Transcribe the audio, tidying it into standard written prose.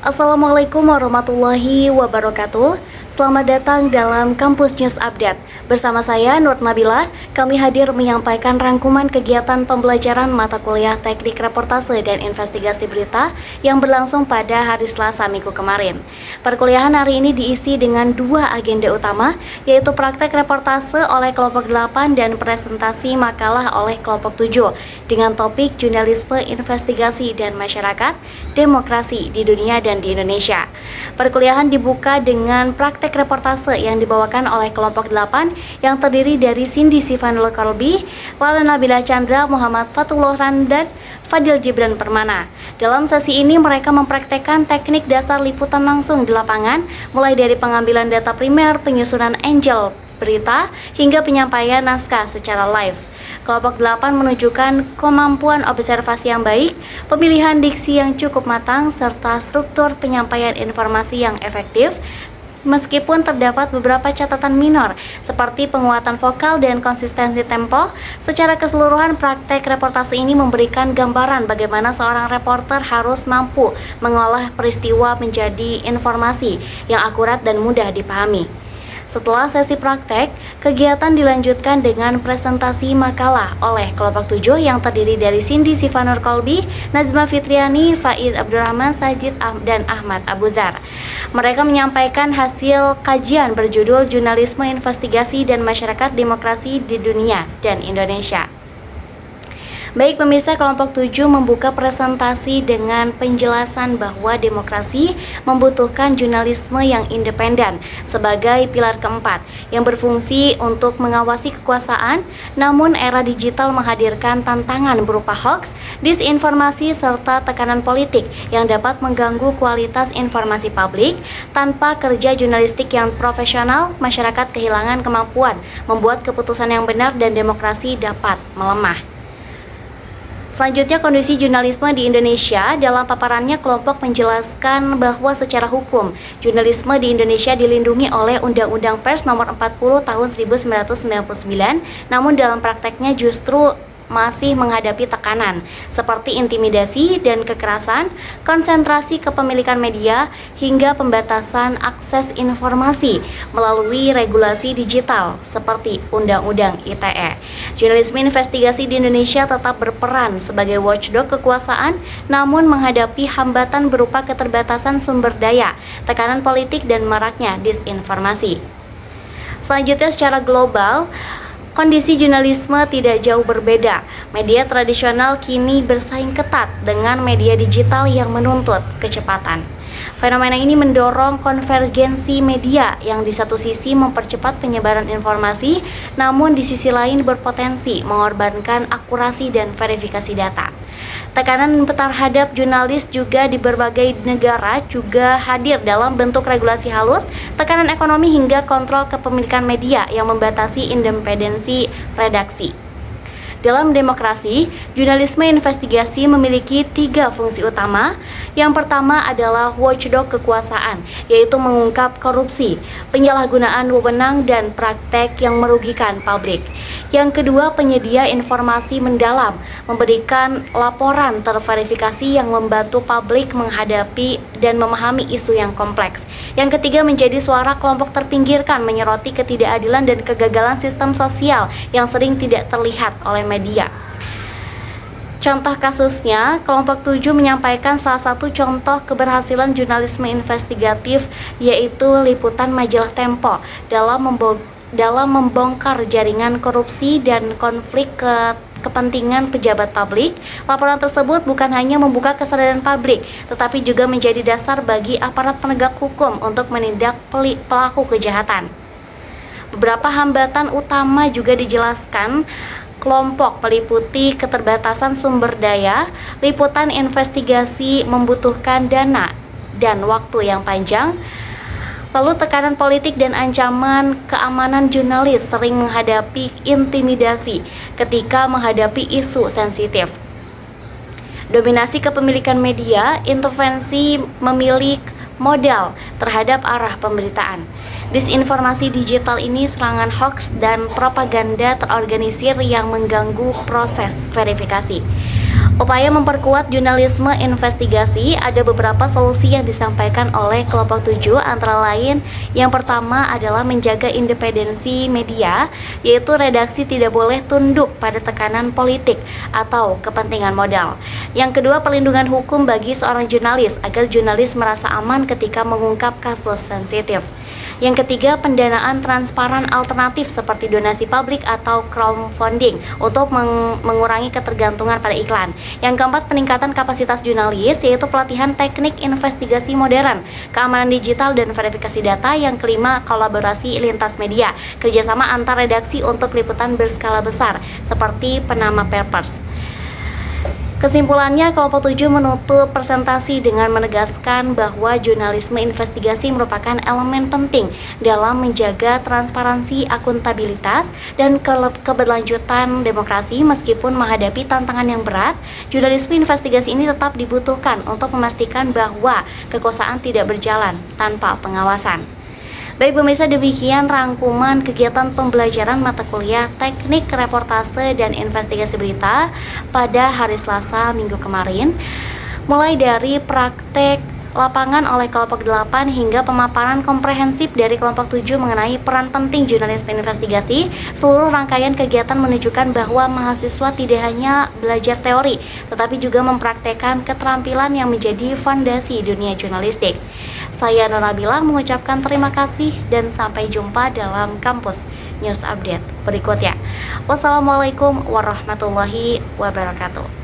Assalamualaikum warahmatullahi wabarakatuh. Selamat datang dalam Kampus News Update. Bersama saya Nur Nabila, kami hadir menyampaikan rangkuman kegiatan pembelajaran mata kuliah Teknik Reportase dan Investigasi Berita yang berlangsung pada hari Selasa minggu kemarin. Perkuliahan hari ini diisi dengan dua agenda utama, yaitu praktek reportase oleh kelompok 8 dan presentasi makalah oleh kelompok 7 dengan topik jurnalisme, investigasi, dan masyarakat, demokrasi di dunia dan di Indonesia. Perkuliahan dibuka dengan praktek reportase yang dibawakan oleh kelompok 8 yang terdiri dari Cindy Sifanul Kolbi, Lala Nabila Chandra, Muhammad Fatullah dan Fadil Gibran Permana. Dalam sesi ini mereka mempraktekkan teknik dasar liputan langsung di lapangan, mulai dari pengambilan data primer, penyusunan angel berita, hingga penyampaian naskah secara live. Kelompok 8 menunjukkan kemampuan observasi yang baik, pemilihan diksi yang cukup matang, serta struktur penyampaian informasi yang efektif. Meskipun terdapat beberapa catatan minor seperti penguatan vokal dan konsistensi tempo, secara keseluruhan praktek reportase ini memberikan gambaran bagaimana seorang reporter harus mampu mengolah peristiwa menjadi informasi yang akurat dan mudah dipahami. Setelah sesi praktek, kegiatan dilanjutkan dengan presentasi makalah oleh kelompok 7 yang terdiri dari Cindy Sifanur Kolbi, Nazma Fitriani, Faiz Abdurrahman, Sajid dan Ahmad Abuzar. Mereka menyampaikan hasil kajian berjudul Jurnalisme, Investigasi, dan Masyarakat Demokrasi di Dunia dan Indonesia. Baik pemirsa, kelompok 7 membuka presentasi dengan penjelasan bahwa demokrasi membutuhkan jurnalisme yang independen sebagai pilar keempat yang berfungsi untuk mengawasi kekuasaan, namun era digital menghadirkan tantangan berupa hoax, disinformasi, serta tekanan politik yang dapat mengganggu kualitas informasi publik. Tanpa kerja jurnalistik yang profesional, masyarakat kehilangan kemampuan membuat keputusan yang benar dan demokrasi dapat melemah. Selanjutnya, kondisi jurnalisme di Indonesia. Dalam paparannya, kelompok menjelaskan bahwa secara hukum, jurnalisme di Indonesia dilindungi oleh Undang-Undang Pers Nomor 40 Tahun 1999, namun dalam prakteknya justru masih menghadapi tekanan seperti intimidasi dan kekerasan, konsentrasi kepemilikan media, hingga pembatasan akses informasi melalui regulasi digital seperti Undang-Undang ITE. Jurnalisme investigasi di Indonesia tetap berperan sebagai watchdog kekuasaan, namun menghadapi hambatan berupa keterbatasan sumber daya, tekanan politik, dan maraknya disinformasi. Selanjutnya, secara global, kondisi jurnalisme tidak jauh berbeda. Media tradisional kini bersaing ketat dengan media digital yang menuntut kecepatan. Fenomena ini mendorong konvergensi media yang di satu sisi mempercepat penyebaran informasi, namun di sisi lain berpotensi mengorbankan akurasi dan verifikasi data. Tekanan terhadap jurnalis juga di berbagai negara juga hadir dalam bentuk regulasi halus, tekanan ekonomi, hingga kontrol kepemilikan media yang membatasi independensi redaksi. Dalam demokrasi, jurnalisme investigasi memiliki 3 fungsi utama. Yang pertama adalah watchdog kekuasaan, yaitu mengungkap korupsi, penyalahgunaan wewenang, dan praktek yang merugikan publik. Yang kedua, penyedia informasi mendalam, memberikan laporan terverifikasi yang membantu publik menghadapi dan memahami isu yang kompleks. Yang ketiga, menjadi suara kelompok terpinggirkan, menyoroti ketidakadilan dan kegagalan sistem sosial yang sering tidak terlihat oleh media. Contoh kasusnya, kelompok 7 menyampaikan salah satu contoh keberhasilan jurnalisme investigatif, yaitu liputan majalah Tempo dalam membongkar jaringan korupsi dan konflik kepentingan pejabat publik. Laporan tersebut bukan hanya membuka kesadaran publik, tetapi juga menjadi dasar bagi aparat penegak hukum untuk menindak pelaku kejahatan. Beberapa hambatan utama juga dijelaskan. Kelompok meliputi keterbatasan sumber daya, liputan investigasi membutuhkan dana dan waktu yang panjang, lalu tekanan politik dan ancaman keamanan. Jurnalis sering menghadapi intimidasi ketika menghadapi isu sensitif. Dominasi kepemilikan media, intervensi memilih modal terhadap arah pemberitaan. Disinformasi digital ini serangan hoax dan propaganda terorganisir yang mengganggu proses verifikasi. Upaya memperkuat jurnalisme investigasi, ada beberapa solusi yang disampaikan oleh kelompok 7, antara lain yang pertama adalah menjaga independensi media, yaitu redaksi tidak boleh tunduk pada tekanan politik atau kepentingan modal. Yang kedua, pelindungan hukum bagi seorang jurnalis agar jurnalis merasa aman ketika mengungkap kasus sensitif. Yang ketiga, pendanaan transparan alternatif seperti donasi publik atau crowdfunding untuk mengurangi ketergantungan pada iklan. Yang keempat, peningkatan kapasitas jurnalis, yaitu pelatihan teknik investigasi modern, keamanan digital, dan verifikasi data. Yang kelima, kolaborasi lintas media, kerjasama antar redaksi untuk liputan berskala besar seperti Panama Papers. Kesimpulannya, kelompok 7 menutup presentasi dengan menegaskan bahwa jurnalisme investigasi merupakan elemen penting dalam menjaga transparansi, akuntabilitas, dan keberlanjutan demokrasi. Meskipun menghadapi tantangan yang berat, jurnalisme investigasi ini tetap dibutuhkan untuk memastikan bahwa kekuasaan tidak berjalan tanpa pengawasan. Baik pemirsa, demikian rangkuman kegiatan pembelajaran mata kuliah Teknik Reportase dan Investigasi Berita pada hari Selasa minggu kemarin, mulai dari praktek lapangan oleh kelompok 8 hingga pemaparan komprehensif dari kelompok 7 mengenai peran penting jurnalisme investigasi. Seluruh rangkaian kegiatan menunjukkan bahwa mahasiswa tidak hanya belajar teori, tetapi juga mempraktekkan keterampilan yang menjadi fondasi dunia jurnalistik. Saya Nur Nabila mengucapkan terima kasih dan sampai jumpa dalam Kampus News Update berikutnya. Wassalamualaikum warahmatullahi wabarakatuh.